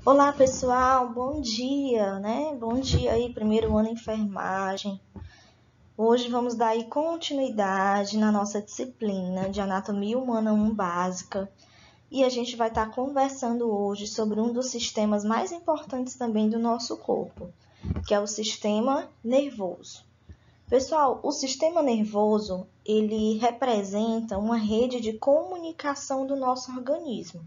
Olá, pessoal, bom dia, né? Bom dia aí, primeiro ano de enfermagem. Hoje vamos dar aí continuidade na nossa disciplina de Anatomia Humana 1 básica. E a gente vai estar conversando hoje sobre um dos sistemas mais importantes também do nosso corpo, que é o sistema nervoso. Pessoal, o sistema nervoso, ele representa uma rede de comunicação do nosso organismo.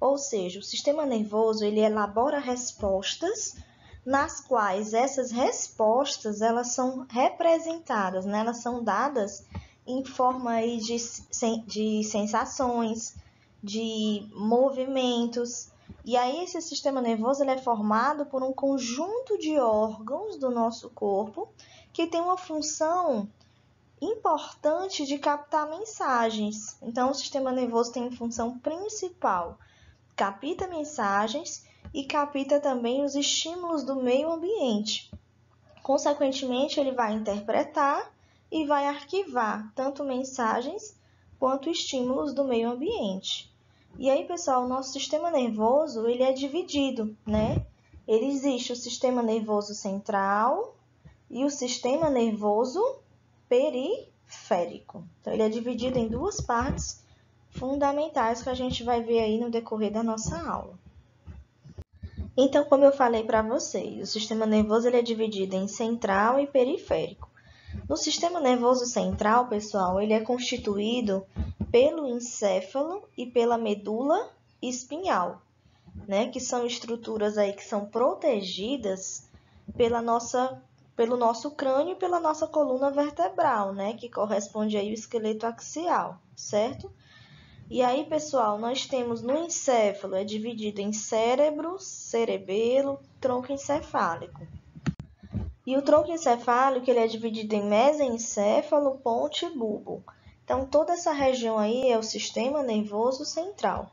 Ou seja, o sistema nervoso ele elabora respostas nas quais essas respostas elas são representadas, né? Elas são dadas em forma aí de sensações, de movimentos. E aí esse sistema nervoso ele é formado por um conjunto de órgãos do nosso corpo que tem uma função importante de captar mensagens. Então, o sistema nervoso tem função principal capta mensagens e capta também os estímulos do meio ambiente. Consequentemente, ele vai interpretar e vai arquivar tanto mensagens quanto estímulos do meio ambiente. E aí, pessoal, o nosso sistema nervoso ele é dividido, né? Ele existe o sistema nervoso central e o sistema nervoso periférico. Então, ele é dividido em duas partes fundamentais que a gente vai ver aí no decorrer da nossa aula. Então, como eu falei para vocês, o sistema nervoso ele é dividido em central e periférico. No sistema nervoso central, pessoal, ele é constituído pelo encéfalo e pela medula espinhal, né? Que são estruturas aí que são protegidas pelo nosso crânio e pela nossa coluna vertebral, né? Que corresponde aí ao esqueleto axial, certo? E aí, pessoal, nós temos no encéfalo, é dividido em cérebro, cerebelo, tronco encefálico. E o tronco encefálico, ele é dividido em mesencéfalo, ponte e bulbo. Então, toda essa região aí é o sistema nervoso central.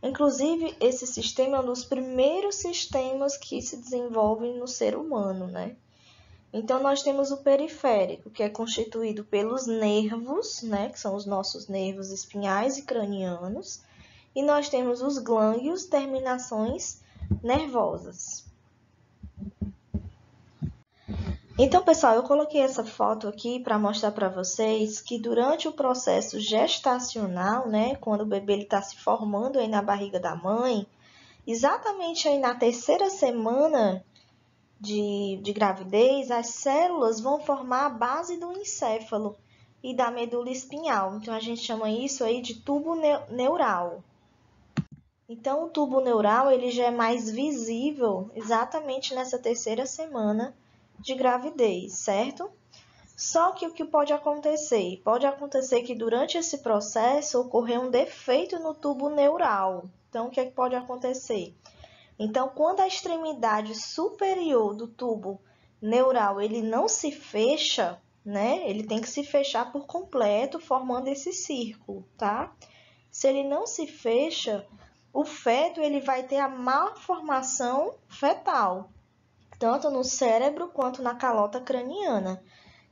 Inclusive, esse sistema é um dos primeiros sistemas que se desenvolvem no ser humano, né? Então, nós temos o periférico, que é constituído pelos nervos, né, que são os nossos nervos espinhais e cranianos, e nós temos os glândulos, terminações nervosas. Então, pessoal, eu coloquei essa foto aqui para mostrar para vocês que durante o processo gestacional, né, quando o bebê está se formando aí na barriga da mãe, exatamente aí na terceira semana de gravidez, as células vão formar a base do encéfalo e da medula espinhal. Então, a gente chama isso aí de tubo neural. Então, o tubo neural ele já é mais visível exatamente nessa terceira semana de gravidez, certo? Só que o que pode acontecer? Pode acontecer que durante esse processo ocorrer um defeito no tubo neural. Então, o que é que pode acontecer? Então, quando a extremidade superior do tubo neural ele não se fecha, né? Ele tem que se fechar por completo, formando esse círculo, tá? Se ele não se fecha, o feto ele vai ter a malformação fetal, tanto no cérebro quanto na calota craniana.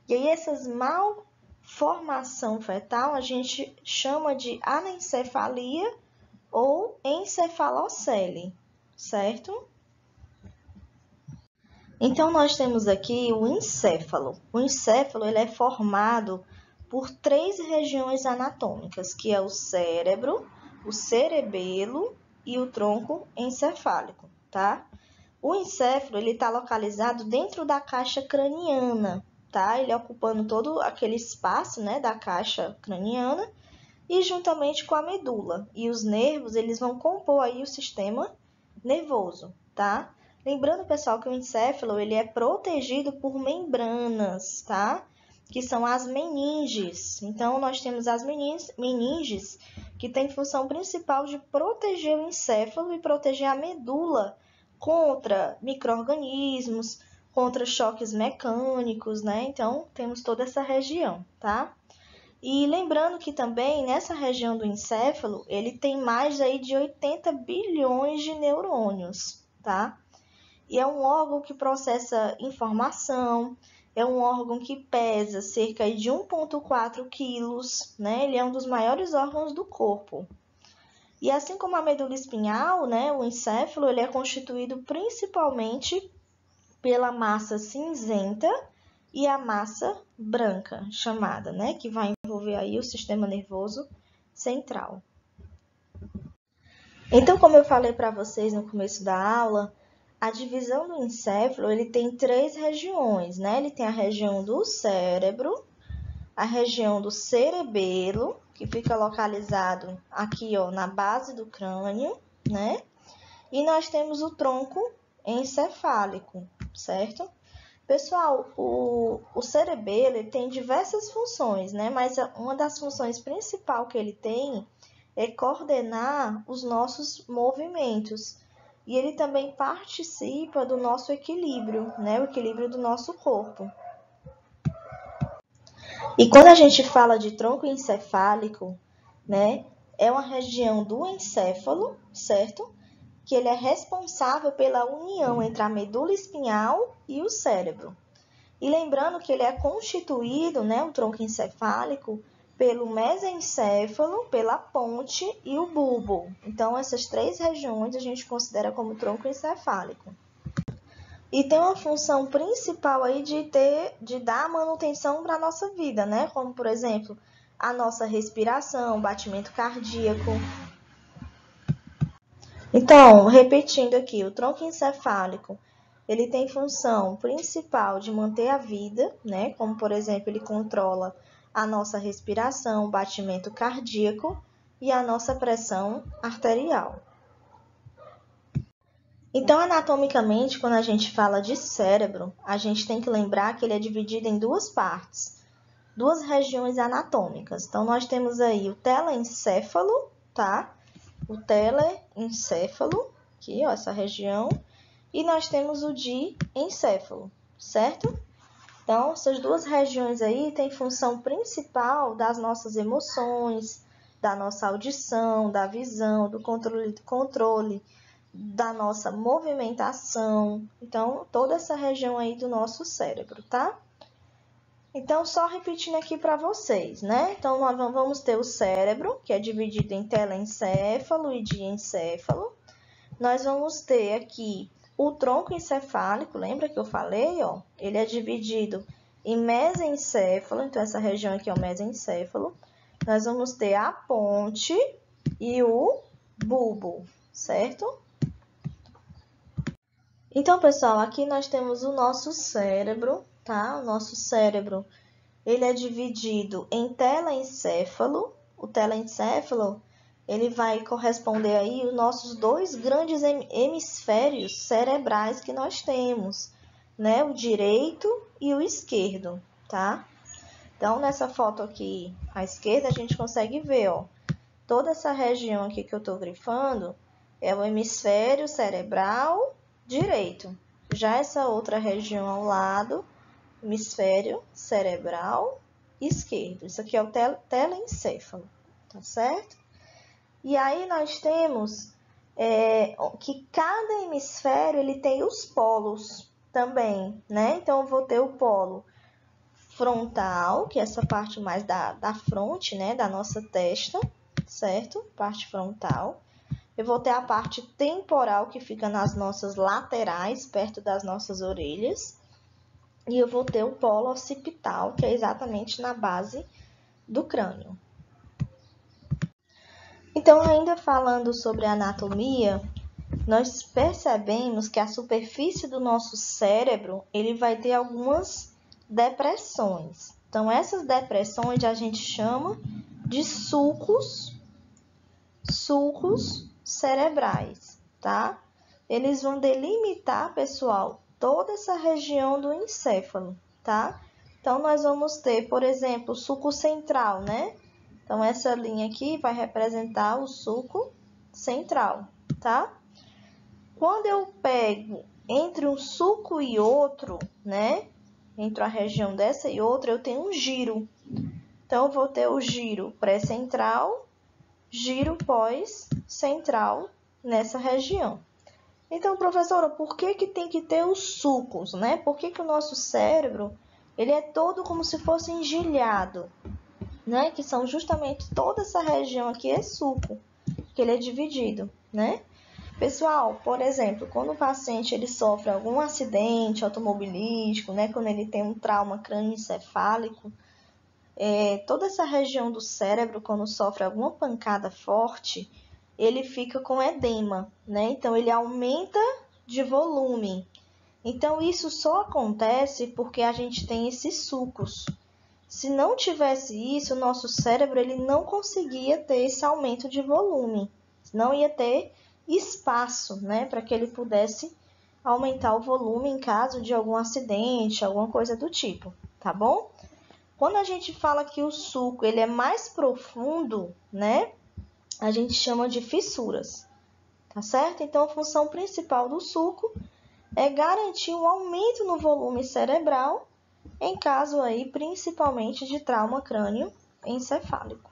E aí, essas malformação fetal a gente chama de anencefalia ou encefalocele, certo? Então, nós temos aqui o encéfalo. O encéfalo ele é formado por três regiões anatômicas, que é o cérebro, o cerebelo e o tronco encefálico, tá? O encéfalo ele está localizado dentro da caixa craniana, tá? Ele ocupando todo aquele espaço, né, da caixa craniana e juntamente com a medula. E os nervos, eles vão compor aí o sistema nervoso, tá? Lembrando, pessoal, que o encéfalo, ele é protegido por membranas, tá? Que são as meninges. Então, nós temos as meninges, que têm função principal de proteger o encéfalo e proteger a medula contra micro-organismos, contra choques mecânicos, né? Então, temos toda essa região, tá? E lembrando que também nessa região do encéfalo, ele tem mais aí de 80 bilhões de neurônios, tá? E é um órgão que processa informação, é um órgão que pesa cerca de 1,4 quilos, né? Ele é um dos maiores órgãos do corpo. E assim como a medula espinhal, né, o encéfalo, ele é constituído principalmente pela massa cinzenta e a massa branca, chamada, né, que vai envolver aí o sistema nervoso central. Então, como eu falei para vocês no começo da aula, a divisão do encéfalo, ele tem 3 regiões, né? Ele tem a região do cérebro, a região do cerebelo, que fica localizado aqui, ó, na base do crânio, né? E nós temos o tronco encefálico, certo? Pessoal, o cerebelo ele tem diversas funções, né? Mas uma das funções principais que ele tem é coordenar os nossos movimentos. E ele também participa do nosso equilíbrio, né? O equilíbrio do nosso corpo. E quando a gente fala de tronco encefálico, né? É uma região do encéfalo, certo? Que ele é responsável pela união entre a medula espinhal e o cérebro. E lembrando que ele é constituído, né, o tronco encefálico, pelo mesencéfalo, pela ponte e o bulbo. Então, essas 3 regiões a gente considera como tronco encefálico. E tem uma função principal aí de dar manutenção para a nossa vida, né? Como, por exemplo, a nossa respiração, batimento cardíaco. Então, repetindo aqui, o tronco encefálico, ele tem função principal de manter a vida, né? Como, por exemplo, ele controla a nossa respiração, batimento cardíaco e a nossa pressão arterial. Então, anatomicamente, quando a gente fala de cérebro, a gente tem que lembrar que ele é dividido em 2 partes, 2 regiões anatômicas. Então, nós temos aí o telencéfalo, tá? O telencéfalo, aqui, ó, essa região, e nós temos o diencéfalo, certo? Então, essas 2 regiões aí têm função principal das nossas emoções, da nossa audição, da visão, do controle da nossa movimentação. Então, toda essa região aí do nosso cérebro, tá? Então, só repetindo aqui para vocês, né? Então, nós vamos ter o cérebro, que é dividido em telencéfalo e diencéfalo. Nós vamos ter aqui o tronco encefálico, lembra que eu falei, ó? Ele é dividido em mesencéfalo, então essa região aqui é o mesencéfalo. Nós vamos ter a ponte e o bulbo, certo? Então, pessoal, aqui nós temos o nosso cérebro, tá? O nosso cérebro, ele é dividido em telencéfalo. O telencéfalo, ele vai corresponder aí os nossos 2 grandes hemisférios cerebrais que nós temos, né? O direito e o esquerdo, tá? Então, nessa foto aqui à esquerda, a gente consegue ver, ó, toda essa região aqui que eu tô grifando é o hemisfério cerebral direito. Já essa outra região ao lado, hemisfério cerebral esquerdo. Isso aqui é o telencéfalo, tá certo? E aí nós temos que cada hemisfério ele tem os polos também, né? Então, eu vou ter o polo frontal, que é essa parte mais da fronte, né? Da nossa testa, certo? Parte frontal. Eu vou ter a parte temporal, que fica nas nossas laterais, perto das nossas orelhas. E eu vou ter o polo occipital, que é exatamente na base do crânio. Então, ainda falando sobre a anatomia, nós percebemos que a superfície do nosso cérebro, ele vai ter algumas depressões. Então, essas depressões a gente chama de sulcos cerebrais, tá? Eles vão delimitar, pessoal, toda essa região do encéfalo, tá? Então, nós vamos ter, por exemplo, o sulco central, né? Então, essa linha aqui vai representar o sulco central, tá? Quando eu pego entre um sulco e outro, né? Entre a região dessa e outra, eu tenho um giro. Então, eu vou ter o giro pré-central, giro pós-central nessa região. Então, professora, por que tem que ter os sulcos, né? Por que o nosso cérebro, ele é todo como se fosse engelhado, né? Que são justamente toda essa região aqui é sulco. porque ele é dividido, né? Pessoal, por exemplo, quando o paciente ele sofre algum acidente automobilístico, né? Quando ele tem um trauma crânioencefálico, toda essa região do cérebro, quando sofre alguma pancada forte, ele fica com edema, né? Então, ele aumenta de volume. Então, isso só acontece porque a gente tem esses sulcos. Se não tivesse isso, o nosso cérebro ele não conseguia ter esse aumento de volume. Não ia ter espaço, né, para que ele pudesse aumentar o volume em caso de algum acidente, alguma coisa do tipo, tá bom? Quando a gente fala que o sulco ele é mais profundo, né, a gente chama de fissuras, tá certo? Então, a função principal do sulco é garantir um aumento no volume cerebral em caso aí principalmente de trauma crânioencefálico.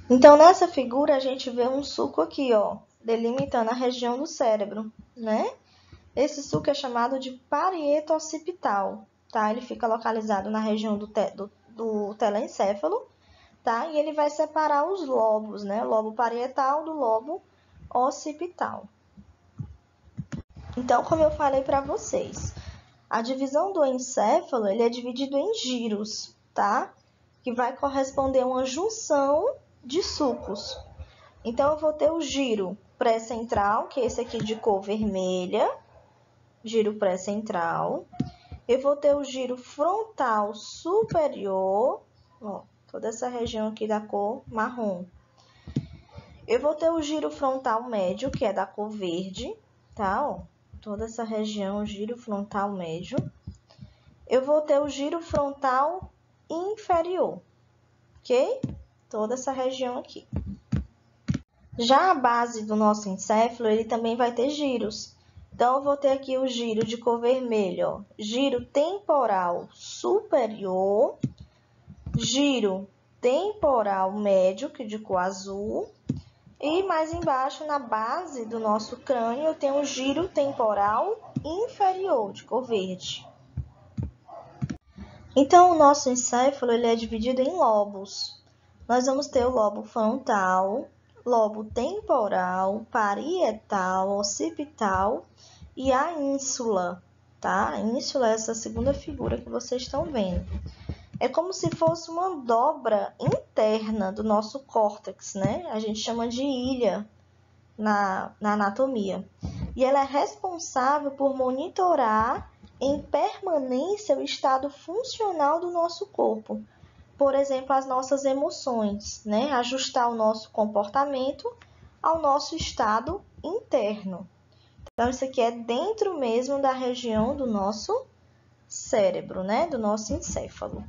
Então, nessa figura a gente vê um sulco aqui, ó, delimitando a região do cérebro, né? Esse sulco é chamado de parieto occipital, tá? Ele fica localizado na região do telencéfalo, tá? E ele vai separar os lobos, né? O lobo parietal do lobo occipital. Então, como eu falei para vocês, a divisão do encéfalo ele é dividido em giros, tá? Que vai corresponder a uma junção de sulcos. Então, eu vou ter o giro pré-central, que é esse aqui de cor vermelha, giro pré-central. Eu vou ter o giro frontal superior, ó, toda essa região aqui da cor marrom. Eu vou ter o giro frontal médio, que é da cor verde, tá? Ó, toda essa região, giro frontal médio. Eu vou ter o giro frontal inferior, ok? Toda essa região aqui. Já a base do nosso encéfalo, ele também vai ter giros. Então, eu vou ter aqui o giro de cor vermelha, ó, giro temporal superior, giro temporal médio, que é de cor azul, e mais embaixo, na base do nosso crânio, eu tenho o giro temporal inferior, de cor verde. Então, o nosso encéfalo ele é dividido em lobos. Nós vamos ter o lobo frontal, lobo temporal, parietal, occipital e a ínsula, tá? A ínsula é essa segunda figura que vocês estão vendo. É como se fosse uma dobra interna do nosso córtex, né? A gente chama de ilha na anatomia. E ela é responsável por monitorar em permanência o estado funcional do nosso corpo. Por exemplo, as nossas emoções, né? Ajustar o nosso comportamento ao nosso estado interno. Então, isso aqui é dentro mesmo da região do nosso cérebro, né? Do nosso encéfalo.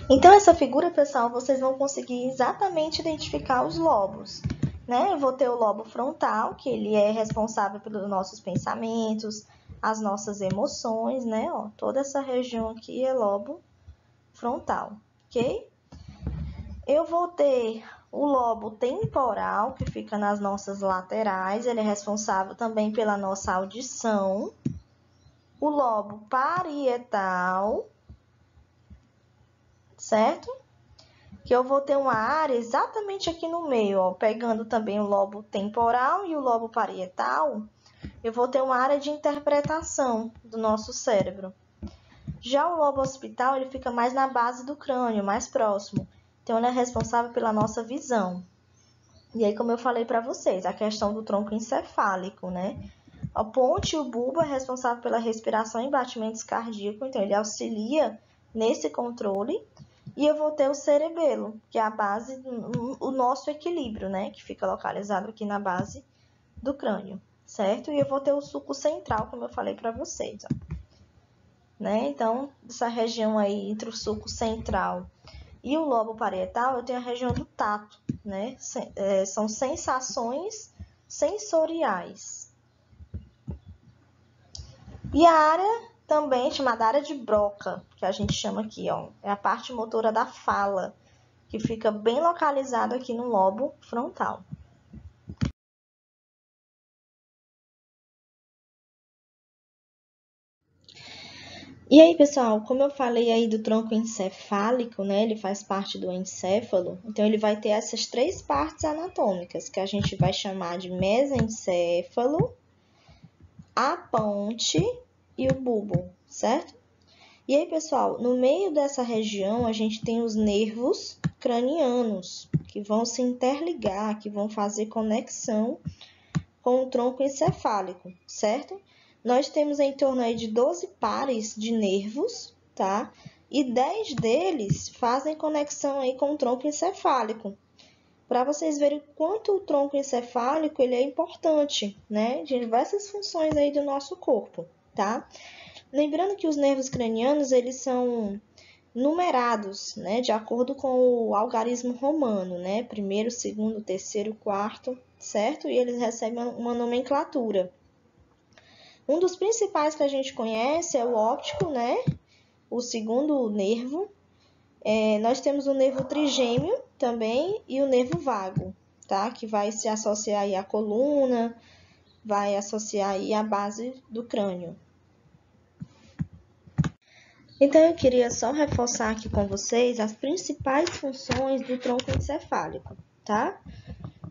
Então, essa figura, pessoal, vocês vão conseguir exatamente identificar os lobos, né? Eu vou ter o lobo frontal, que ele é responsável pelos nossos pensamentos, as nossas emoções, né? Ó, toda essa região aqui é lobo frontal, ok? Eu vou ter o lobo temporal, que fica nas nossas laterais, ele é responsável também pela nossa audição. O lobo parietal, certo? Que eu vou ter uma área exatamente aqui no meio, ó, pegando também o lobo temporal e o lobo parietal, eu vou ter uma área de interpretação do nosso cérebro. Já o lobo occipital, ele fica mais na base do crânio, mais próximo. Então, ele é responsável pela nossa visão. E aí, como eu falei para vocês, a questão do tronco encefálico, né? A ponte e o bulbo é responsável pela respiração e batimentos cardíacos, então ele auxilia nesse controle. E eu vou ter o cerebelo, que é a base, o nosso equilíbrio, né? Que fica localizado aqui na base do crânio, certo? E eu vou ter o sulco central, como eu falei para vocês, ó. Né? Então, essa região aí entre o sulco central e o lobo parietal, eu tenho a região do tato, né? São sensações sensoriais. E a área também chamada área de Broca, que a gente chama aqui, ó, é a parte motora da fala, que fica bem localizado aqui no lobo frontal. E aí, pessoal, como eu falei aí do tronco encefálico, né? Ele faz parte do encéfalo, então ele vai ter essas três partes anatômicas, que a gente vai chamar de mesencéfalo, a ponte e o bulbo, certo? E aí, pessoal, no meio dessa região a gente tem os nervos cranianos, que vão se interligar, que vão fazer conexão com o tronco encefálico, certo? Nós temos em torno aí de 12 pares de nervos, tá? E 10 deles fazem conexão aí com o tronco encefálico. Para vocês verem quanto o tronco encefálico ele é importante, né? De diversas funções aí do nosso corpo, tá? Lembrando que os nervos cranianos, eles são numerados, né, de acordo com o algarismo romano, né, primeiro, segundo, terceiro, quarto, certo? E eles recebem uma nomenclatura. Um dos principais que a gente conhece é o óptico, né, o segundo nervo. Nós temos o nervo trigêmeo também e o nervo vago, tá? Que vai se associar aí à coluna, vai associar aí à base do crânio. Então, eu queria só reforçar aqui com vocês as principais funções do tronco encefálico, tá?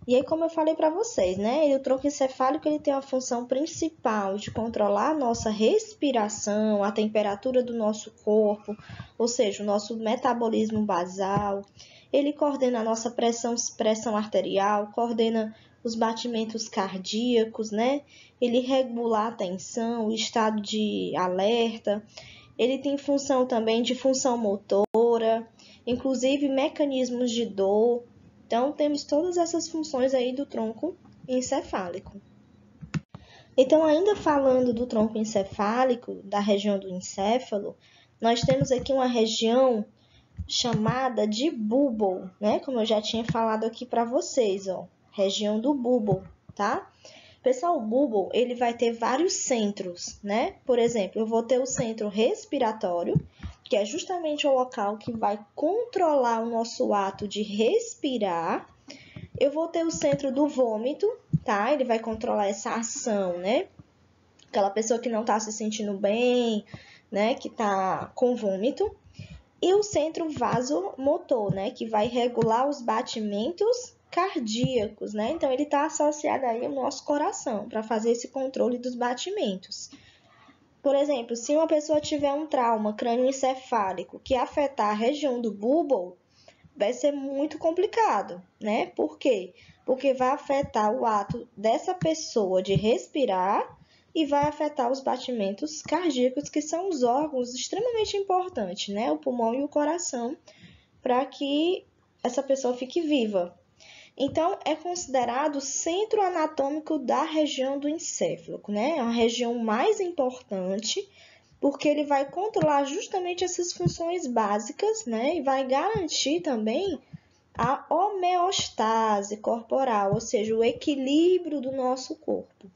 E aí, como eu falei para vocês, né? O tronco encefálico ele tem a função principal de controlar a nossa respiração, a temperatura do nosso corpo, ou seja, o nosso metabolismo basal. Ele coordena a nossa pressão arterial, coordena os batimentos cardíacos, né? Ele regula a tensão, o estado de alerta. Ele tem função também de função motora, inclusive mecanismos de dor. Então, temos todas essas funções aí do tronco encefálico. Então, ainda falando do tronco encefálico, da região do encéfalo, nós temos aqui uma região chamada de bulbo, né? Como eu já tinha falado aqui para vocês, ó, região do bulbo, tá? Pessoal, o bulbo, ele vai ter vários centros, né? Por exemplo, eu vou ter o centro respiratório, que é justamente o local que vai controlar o nosso ato de respirar. Eu vou ter o centro do vômito, tá? Ele vai controlar essa ação, né? Aquela pessoa que não tá se sentindo bem, né? Que tá com vômito. E o centro vasomotor, né? Que vai regular os batimentos cardíacos, né? Então, ele está associado aí ao nosso coração, para fazer esse controle dos batimentos. Por exemplo, se uma pessoa tiver um trauma crânioencefálico que afetar a região do bulbo, vai ser muito complicado, né? Por quê? Porque vai afetar o ato dessa pessoa de respirar e vai afetar os batimentos cardíacos, que são os órgãos extremamente importantes, né? O pulmão e o coração, para que essa pessoa fique viva. Então, é considerado o centro anatômico da região do encéfalo, né? É a região mais importante, porque ele vai controlar justamente essas funções básicas, né? E vai garantir também a homeostase corporal, ou seja, o equilíbrio do nosso corpo.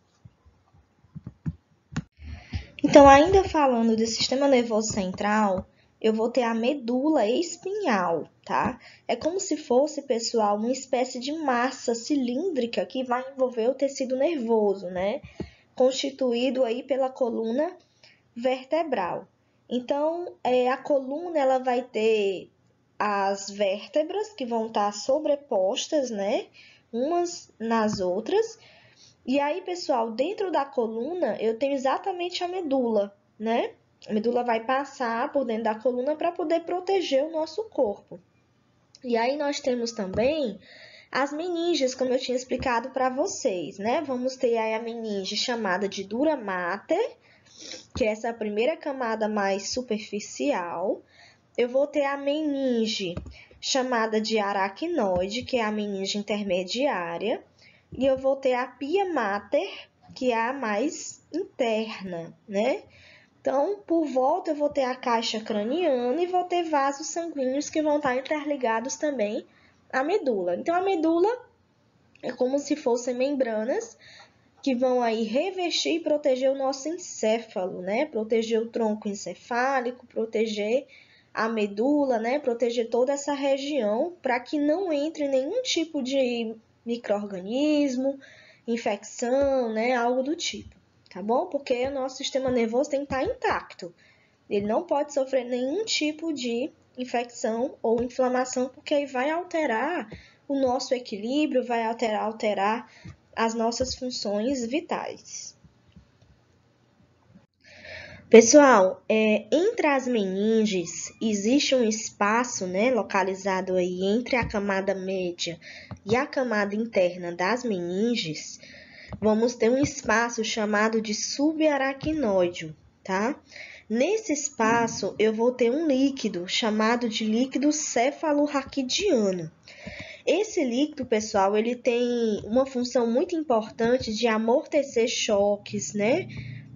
Então, ainda falando do sistema nervoso central, eu vou ter a medula espinhal, tá? É como se fosse, pessoal, uma espécie de massa cilíndrica que vai envolver o tecido nervoso, né? Constituído aí pela coluna vertebral. Então, a coluna ela vai ter as vértebras que vão estar sobrepostas, né? Umas nas outras. E aí, pessoal, dentro da coluna eu tenho exatamente a medula, né? A medula vai passar por dentro da coluna para poder proteger o nosso corpo. E aí nós temos também as meninges, como eu tinha explicado para vocês, né? Vamos ter aí a meninge chamada de dura mater, que essa é a primeira camada mais superficial. Eu vou ter a meninge chamada de aracnoide, que é a meninge intermediária. E eu vou ter a pia mater, que é a mais interna, né? Então, por volta, eu vou ter a caixa craniana e vou ter vasos sanguíneos que vão estar interligados também à medula. Então, a medula é como se fossem membranas que vão aí revestir e proteger o nosso encéfalo, né? Proteger o tronco encefálico, proteger a medula, né? Proteger toda essa região para que não entre nenhum tipo de micro-organismo, infecção, né? Algo do tipo, tá bom? Porque o nosso sistema nervoso tem que estar intacto. Ele não pode sofrer nenhum tipo de infecção ou inflamação, porque aí vai alterar o nosso equilíbrio, vai alterar as nossas funções vitais. Pessoal, entre as meninges existe um espaço, né, localizado aí entre a camada média e a camada interna das meninges. Vamos ter um espaço chamado de subaracnoide, tá? Nesse espaço, eu vou ter um líquido chamado de líquido cefalorraquidiano. Esse líquido, pessoal, ele tem uma função muito importante de amortecer choques, né?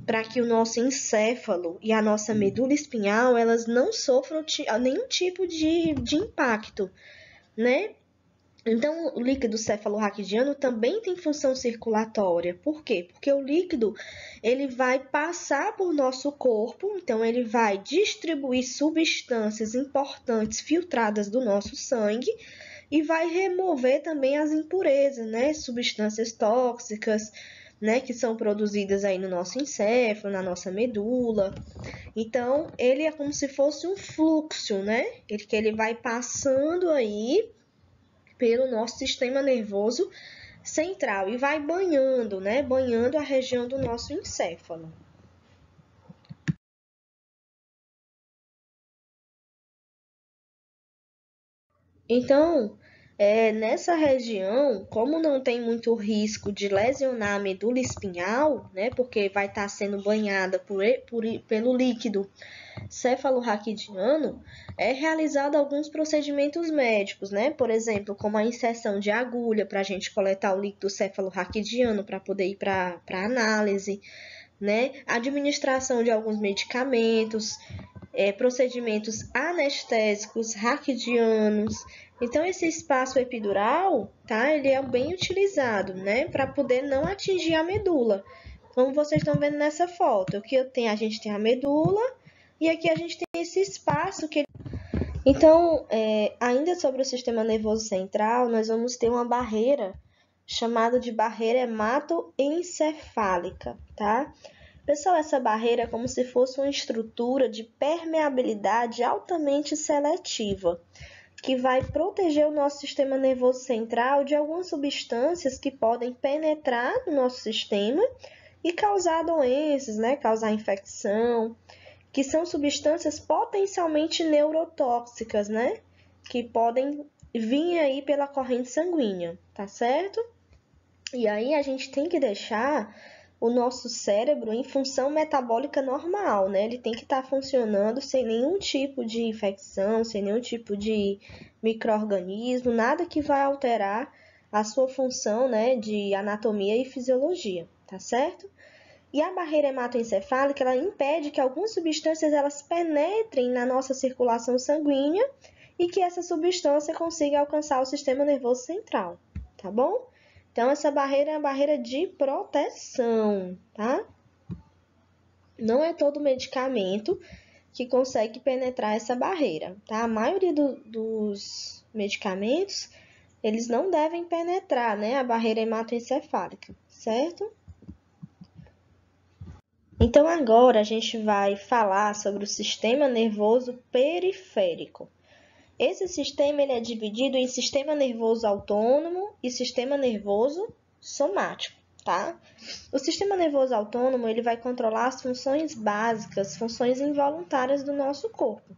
Para que o nosso encéfalo e a nossa medula espinhal, elas não sofram nenhum tipo de impacto, né? Então, o líquido cefalorraquidiano também tem função circulatória. Por quê? Porque o líquido, ele vai passar por nosso corpo, então ele vai distribuir substâncias importantes filtradas do nosso sangue e vai remover também as impurezas, né? Substâncias tóxicas, né, que são produzidas aí no nosso encéfalo, na nossa medula. Então, ele é como se fosse um fluxo, né? Que ele vai passando aí pelo nosso sistema nervoso central e vai banhando, né? Banhando a região do nosso encéfalo. Então, nessa região, como não tem muito risco de lesionar a medula espinhal, né? Porque vai estar sendo banhada pelo líquido cefalorraquidiano, é realizado alguns procedimentos médicos, né? Por exemplo, como a inserção de agulha para a gente coletar o líquido cefalorraquidiano para poder ir para análise, né? Administração de alguns medicamentos, procedimentos anestésicos raquidianos. Então, esse espaço epidural, tá? Ele é bem utilizado, né? Para poder não atingir a medula. Como vocês estão vendo nessa foto, aqui a gente tem a medula e aqui a gente tem esse espaço que... Então, ainda sobre o sistema nervoso central, nós vamos ter uma barreira chamada de barreira hematoencefálica, tá? Pessoal, essa barreira é como se fosse uma estrutura de permeabilidade altamente seletiva, que vai proteger o nosso sistema nervoso central de algumas substâncias que podem penetrar no nosso sistema e causar doenças, né? Causar infecção, que são substâncias potencialmente neurotóxicas, né? Que podem vir aí pela corrente sanguínea, tá certo? E aí a gente tem que deixar o nosso cérebro em função metabólica normal, né? Ele tem que estar funcionando sem nenhum tipo de infecção, sem nenhum tipo de micro-organismo, nada que vai alterar a sua função, né, de anatomia e fisiologia, tá certo? E a barreira hematoencefálica, ela impede que algumas substâncias elas penetrem na nossa circulação sanguínea e que essa substância consiga alcançar o sistema nervoso central, tá bom? Então, essa barreira é a barreira de proteção, tá? Não é todo medicamento que consegue penetrar essa barreira, tá? A maioria dos medicamentos, eles não devem penetrar, né, a barreira hematoencefálica, certo? Então, agora a gente vai falar sobre o sistema nervoso periférico. Esse sistema ele é dividido em sistema nervoso autônomo e sistema nervoso somático, tá? O sistema nervoso autônomo ele vai controlar as funções básicas, funções involuntárias do nosso corpo.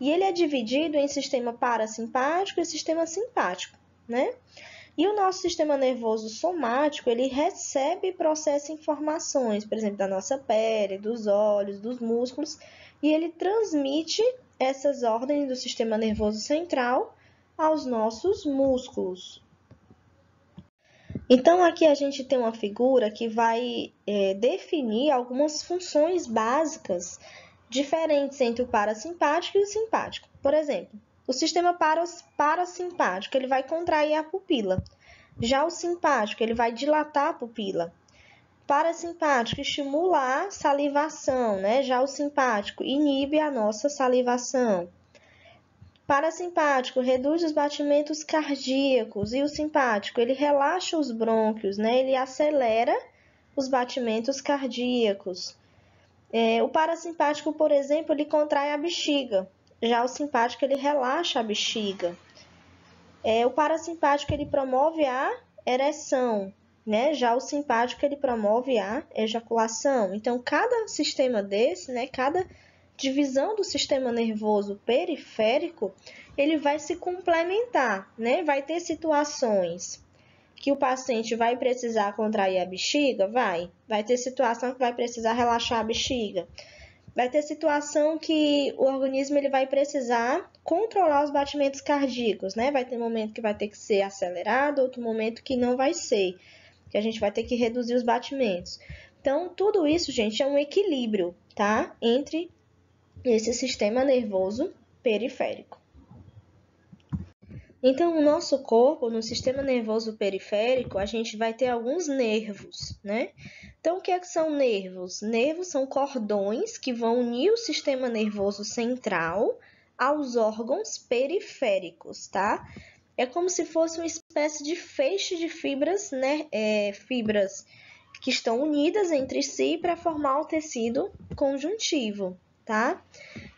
E ele é dividido em sistema parasimpático e sistema simpático, né? E o nosso sistema nervoso somático, ele recebe e processa informações, por exemplo, da nossa pele, dos olhos, dos músculos, e ele transmite essas ordens do sistema nervoso central aos nossos músculos. Então, aqui a gente tem uma figura que vai definir algumas funções básicas diferentes entre o parasimpático e o simpático. Por exemplo, o sistema parasimpático ele vai contrair a pupila. Já o simpático ele vai dilatar a pupila. Parasimpático estimula a salivação, né? Já o simpático inibe a nossa salivação. Parasimpático reduz os batimentos cardíacos e o simpático ele relaxa os brônquios, né? Ele acelera os batimentos cardíacos. O parasimpático, por exemplo, ele contrai a bexiga. Já o simpático, ele relaxa a bexiga. O parasimpático, ele promove a ereção, né? Já o simpático, ele promove a ejaculação. Então, cada sistema desse, né? Cada divisão do sistema nervoso periférico, ele vai se complementar, né? Vai ter situações que o paciente vai precisar contrair a bexiga? Vai ter situação que vai precisar relaxar a bexiga. Vai ter situação que o organismo ele vai precisar controlar os batimentos cardíacos, né? Vai ter momento que vai ter que ser acelerado, outro momento que não vai ser, que a gente vai ter que reduzir os batimentos. Então, tudo isso, gente, é um equilíbrio, tá? Entre esse sistema nervoso periférico. Então, no nosso corpo, no sistema nervoso periférico, a gente vai ter alguns nervos, né? Então, o que são nervos? Nervos são cordões que vão unir o sistema nervoso central aos órgãos periféricos, tá? É como se fosse uma espécie de feixe de fibras, né? Fibras que estão unidas entre si para formar o tecido conjuntivo, tá?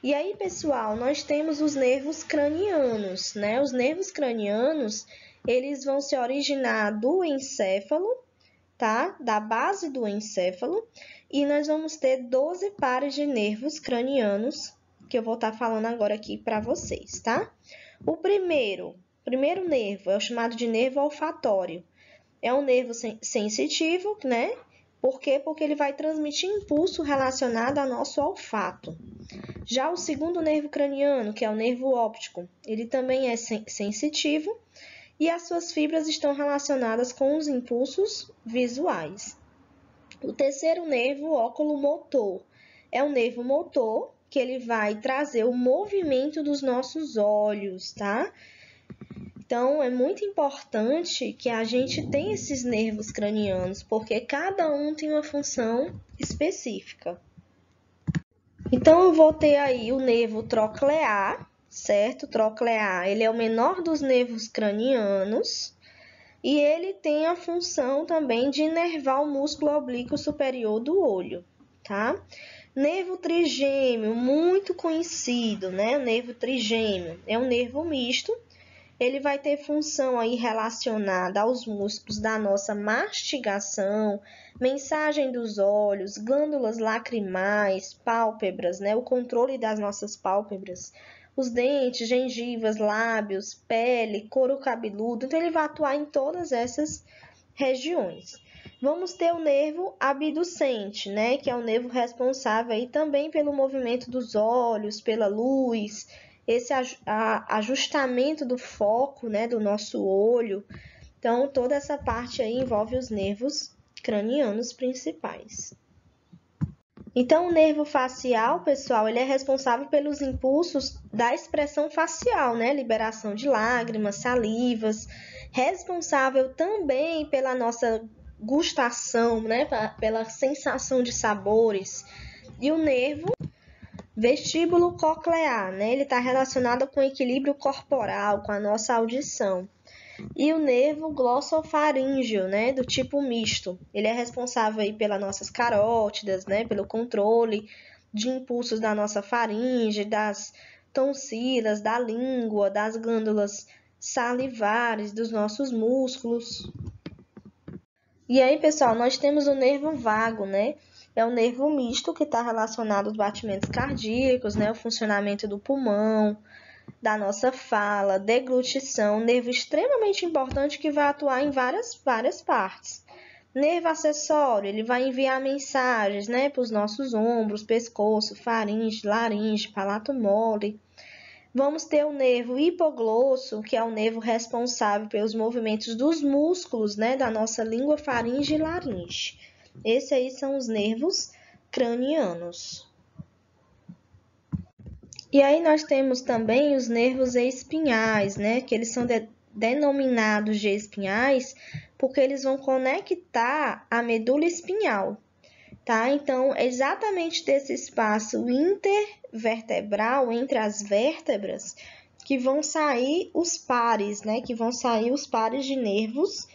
E aí, pessoal, nós temos os nervos cranianos, né? Os nervos cranianos, eles vão se originar do encéfalo, tá? Da base do encéfalo, e nós vamos ter 12 pares de nervos cranianos, que eu vou estar falando agora aqui para vocês, tá? O primeiro nervo é o chamado de nervo olfatório. É um nervo sensitivo, né? Por quê? Porque ele vai transmitir impulso relacionado ao nosso olfato. Já o segundo nervo craniano, que é o nervo óptico, ele também é sensitivo e as suas fibras estão relacionadas com os impulsos visuais. O terceiro nervo, oculomotor, é o nervo motor, que ele vai trazer o movimento dos nossos olhos, tá? Então, é muito importante que a gente tenha esses nervos cranianos, porque cada um tem uma função específica. Então, eu vou ter aí o nervo troclear, certo? Troclear, ele é o menor dos nervos cranianos e ele tem a função também de inervar o músculo oblíquo superior do olho, tá? Nervo trigêmeo, muito conhecido, né? O nervo trigêmeo é um nervo misto. Ele vai ter função aí relacionada aos músculos da nossa mastigação, mensagem dos olhos, glândulas lacrimais, pálpebras, né? O controle das nossas pálpebras, os dentes, gengivas, lábios, pele, couro cabeludo. Então, ele vai atuar em todas essas regiões. Vamos ter o nervo abducente, né? Que é o nervo responsável aí também pelo movimento dos olhos, pela luz, esse ajustamento do foco, né, do nosso olho. Então, toda essa parte aí envolve os nervos cranianos principais. Então, o nervo facial, pessoal, ele é responsável pelos impulsos da expressão facial, né? Liberação de lágrimas, salivas, responsável também pela nossa gustação, né? Pela sensação de sabores. E o nervo vestíbulo coclear, né? Ele está relacionado com o equilíbrio corporal, com a nossa audição. E o nervo glossofaríngeo, né? Do tipo misto. Ele é responsável aí pelas nossas carótidas, né? Pelo controle de impulsos da nossa faringe, das tonsilas, da língua, das glândulas salivares, dos nossos músculos. E aí, pessoal, nós temos o nervo vago, né? É o nervo misto que está relacionado aos batimentos cardíacos, né? O funcionamento do pulmão, da nossa fala, deglutição, nervo extremamente importante que vai atuar em várias partes. Nervo acessório, ele vai enviar mensagens, né? Para os nossos ombros, pescoço, faringe, laringe, palato mole. Vamos ter o nervo hipoglosso, que é o nervo responsável pelos movimentos dos músculos, né, da nossa língua, faringe e laringe. Esses aí são os nervos cranianos. E aí nós temos também os nervos espinhais, né, que eles são denominados de espinhais porque eles vão conectar a medula espinhal. Tá? Então, exatamente desse espaço intervertebral, entre as vértebras, que vão sair os pares, né? Que vão sair os pares de nervos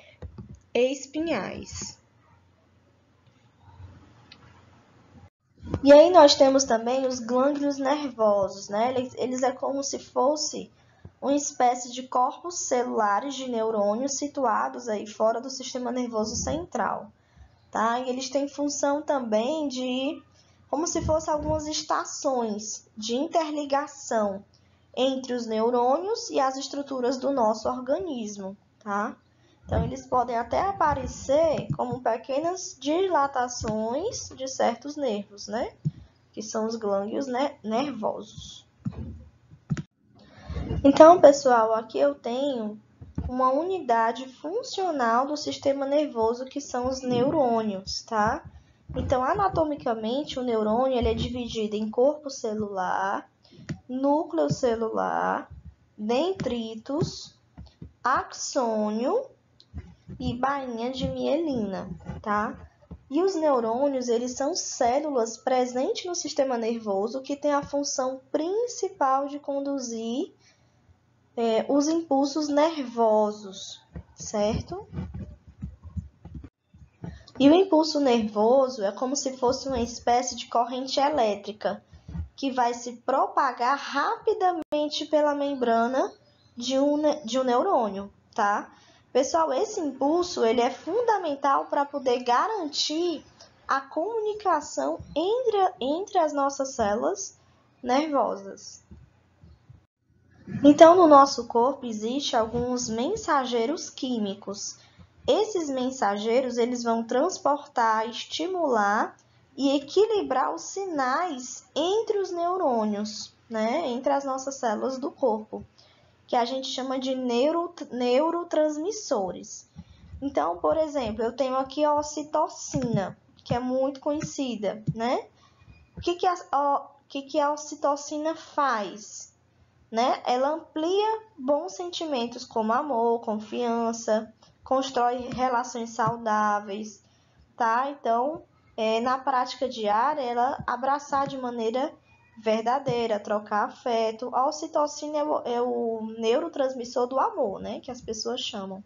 espinhais. E aí nós temos também os gânglios nervosos, né? Eles é como se fosse uma espécie de corpos celulares de neurônios situados aí fora do sistema nervoso central, tá? E eles têm função também de, como se fossem algumas estações de interligação entre os neurônios e as estruturas do nosso organismo, tá? Então, eles podem até aparecer como pequenas dilatações de certos nervos, né? Que são os gânglios nervosos. Então, pessoal, aqui eu tenho uma unidade funcional do sistema nervoso, que são os neurônios, tá? Então, anatomicamente, o neurônio ele é dividido em corpo celular, núcleo celular, dendritos, axônio e bainha de mielina, tá? E os neurônios, eles são células presentes no sistema nervoso que tem a função principal de conduzir os impulsos nervosos, certo? E o impulso nervoso é como se fosse uma espécie de corrente elétrica que vai se propagar rapidamente pela membrana de um neurônio, tá? Pessoal, esse impulso ele é fundamental para poder garantir a comunicação entre as nossas células nervosas. Então, no nosso corpo existem alguns mensageiros químicos. Esses mensageiros eles vão transportar, estimular e equilibrar os sinais entre os neurônios, né? Entre as nossas células do corpo, que a gente chama de neurotransmissores. Então, por exemplo, eu tenho aqui a ocitocina, que é muito conhecida, né? O que a ocitocina faz? Né? Ela amplia bons sentimentos como amor, confiança, constrói relações saudáveis, tá? Então, na prática diária, ela abraçar de maneira verdadeira, trocar afeto. A ocitocina é o neurotransmissor do amor, né? Que as pessoas chamam.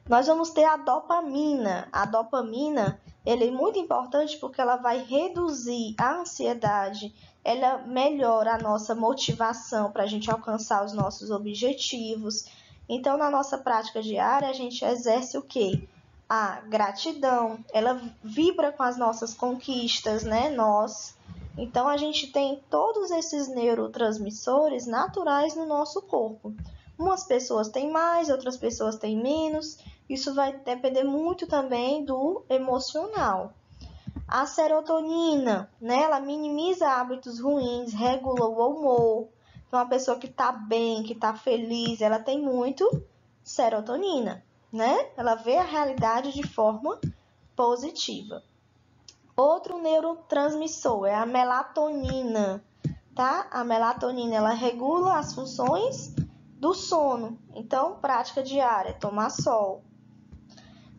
Nós vamos ter a dopamina. A dopamina, ela é muito importante porque ela vai reduzir a ansiedade, ela melhora a nossa motivação para a gente alcançar os nossos objetivos. Então, na nossa prática diária, a gente exerce o quê? A gratidão, ela vibra com as nossas conquistas, né? Então, a gente tem todos esses neurotransmissores naturais no nosso corpo. Umas pessoas têm mais, outras pessoas têm menos. Isso vai depender muito também do emocional. A serotonina, né? Ela minimiza hábitos ruins, regula o humor. Então, uma pessoa que está bem, que está feliz, ela tem muito serotonina, né? Ela vê a realidade de forma positiva. Outro neurotransmissor é a melatonina, tá? A melatonina, ela regula as funções do sono. Então, prática diária, tomar sol.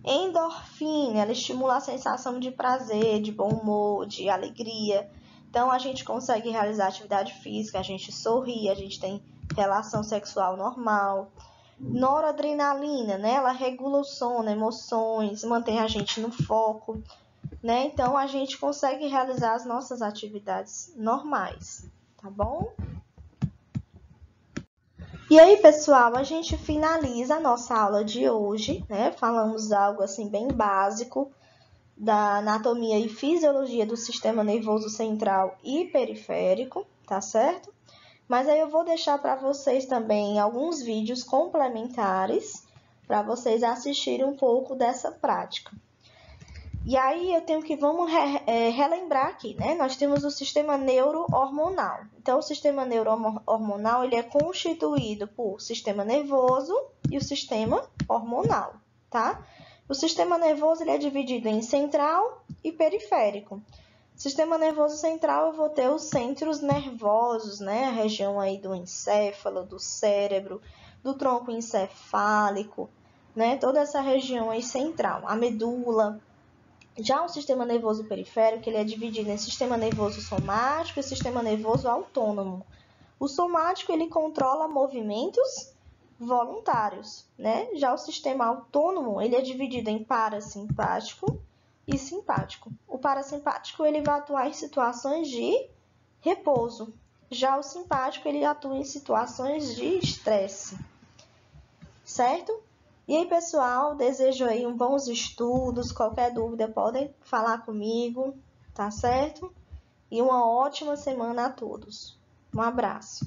Endorfina, ela estimula a sensação de prazer, de bom humor, de alegria. Então, a gente consegue realizar atividade física, a gente sorri, a gente tem relação sexual normal. Noradrenalina, né? Ela regula o sono, emoções, mantém a gente no foco, né? Então, a gente consegue realizar as nossas atividades normais, tá bom? E aí, pessoal, a gente finaliza a nossa aula de hoje, né? Falamos algo assim bem básico da anatomia e fisiologia do sistema nervoso central e periférico, tá certo? Mas aí eu vou deixar para vocês também alguns vídeos complementares para vocês assistirem um pouco dessa prática. E aí vamos relembrar aqui, né? Nós temos o sistema neurohormonal. Então, o sistema neurohormonal ele é constituído por sistema nervoso e o sistema hormonal, tá? O sistema nervoso ele é dividido em central e periférico. Sistema nervoso central, eu vou ter os centros nervosos, né? A região aí do encéfalo, do cérebro, do tronco encefálico, né? Toda essa região aí central, a medula. Já o sistema nervoso periférico, ele é dividido em sistema nervoso somático e sistema nervoso autônomo. O somático, ele controla movimentos voluntários, né? Já o sistema autônomo, ele é dividido em parasimpático, e simpático. O parasimpático ele vai atuar em situações de repouso. Já o simpático ele atua em situações de estresse. Certo? E aí, pessoal, desejo aí bons estudos. Qualquer dúvida podem falar comigo, tá certo? E uma ótima semana a todos. Um abraço.